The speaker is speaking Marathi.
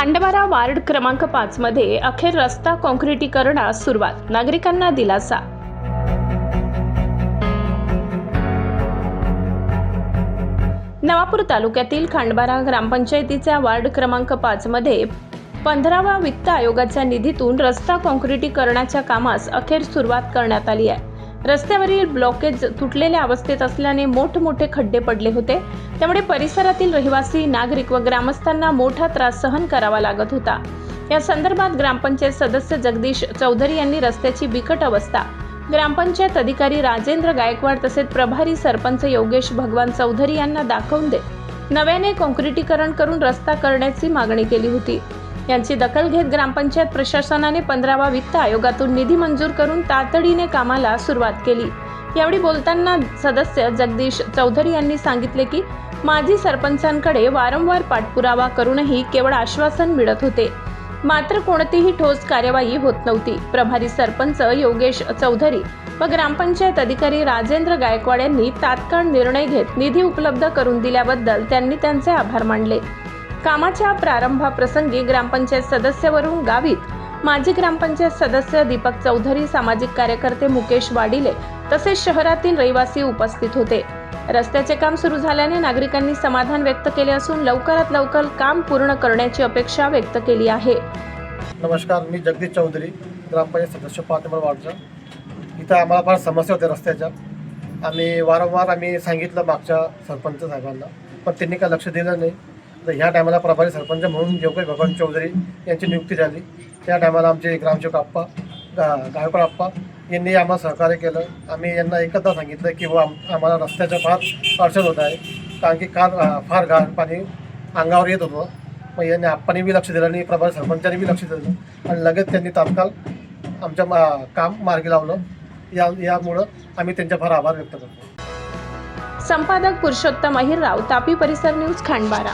खांडबारा वार्ड क्रमांक 5 मध्ये अखेर रस्ता काँक्रिटीकरणास सुरुवात, नागरिकांना दिलासा। नवापूर तालुक्यातील खांडबारा ग्रामपंचायतीच्या वार्ड क्रमांक 5 मध्ये 15व्या वित्त आयोगाच्या निधीतून रस्ता काँक्रिटीकरणाच्या कामास अखेर सुरुवात करण्यात आली आहे। रस्त्यावरील ब्लॉकेज तुटलेल्या अवस्थेत असल्याने मोठमोठे खड्डे पडले होते, त्यामुळे परिसरातील रहिवासी, नागरिक व ग्रामस्थांना मोठा त्रास सहन करावा लागत होता। या संदर्भात ग्रामपंचायत सदस्य जगदीश चौधरी यांनी रस्त्याची बिकट अवस्था ग्रामपंचायत अधिकारी राजेंद्र गायकवाड तसेच प्रभारी सरपंच योगेश भगवान चौधरी यांना दाखवून देत नव्याने काँक्रिटीकरण करून रस्ता करण्याची मागणी केली होती। यांची दखल घेत ग्रामपंचायत प्रशासनाने 15व्या वित्त आयोगातून निधी मंजूर करून तातडीने कामाला सुरुवात केली। यावेळी बोलताना सदस्य जगदीश चौधरी यांनी सांगितले की माजी सरपंचांकडे वारंवार पाठपुरावा करूनही केवळ आश्वासन मिळत होते, मात्र कोणतीही ठोस कार्यवाही होत नव्हती। प्रभारी सरपंच योगेश चौधरी व ग्रामपंचायत अधिकारी राजेंद्र गायकवाड यांनी तात्काळ निर्णय घेत निधी उपलब्ध करून दिल्याबद्दल त्यांनी त्यांचे आभार मानले। कामाच्या प्रारंभाप्रसंगी ग्रामपंचायत सदस्यवरून गावित माजी ग्रामपंचायत सदस्य दीपक चौधरी, सामाजिक कार्यकर्ते मुकेश वाडिले तसेच शहरातील रहिवासी उपस्थित होते। रस्त्याचे काम सुरू झाल्याने नागरिकांनी समाधान व्यक्त केले असून लवकरात लवकर काम पूर्ण करण्याची अपेक्षा व्यक्त केली आहे। नमस्कार, मी जगदीश चौधरी, ग्रामपंचायत सदस्य 5 नंबर वार्डचा। इथं आम्हाला फार समस्या होत्या रस्त्याच्या। आम्ही वारंवार सांगितलं मागच्या सरपंच साहेबांना, पण त्यांनी काय लक्ष दिलं नाही। तर ह्या टायमाला प्रभारी सरपंच म्हणून योगेश भगवान चौधरी यांची नियुक्ती झाली। त्या टायमाला आमचे ग्रामसेवक आप्पा गायकवाड आप्पा यांनी आम्हाला सहकार्य केलं। आम्ही यांना एकदा सांगितलं की आम्हाला रस्त्याच्या फार अडचण होत आहे, कारण की फार घाण पाणी अंगावर येत होतं। मग यांनी आप्पांनी बी लक्ष दिलं आणि प्रभारी सरपंचांनी बी लक्ष दिलं आणि लगेच त्यांनी तात्काळ आमच्या काम मार्गी लावलं। यामुळं आम्ही त्यांचे फार आभार व्यक्त करतो। संपादक पुरुषोत्तम अहिरराव, तापी परिसर न्यूज, खांडबारा।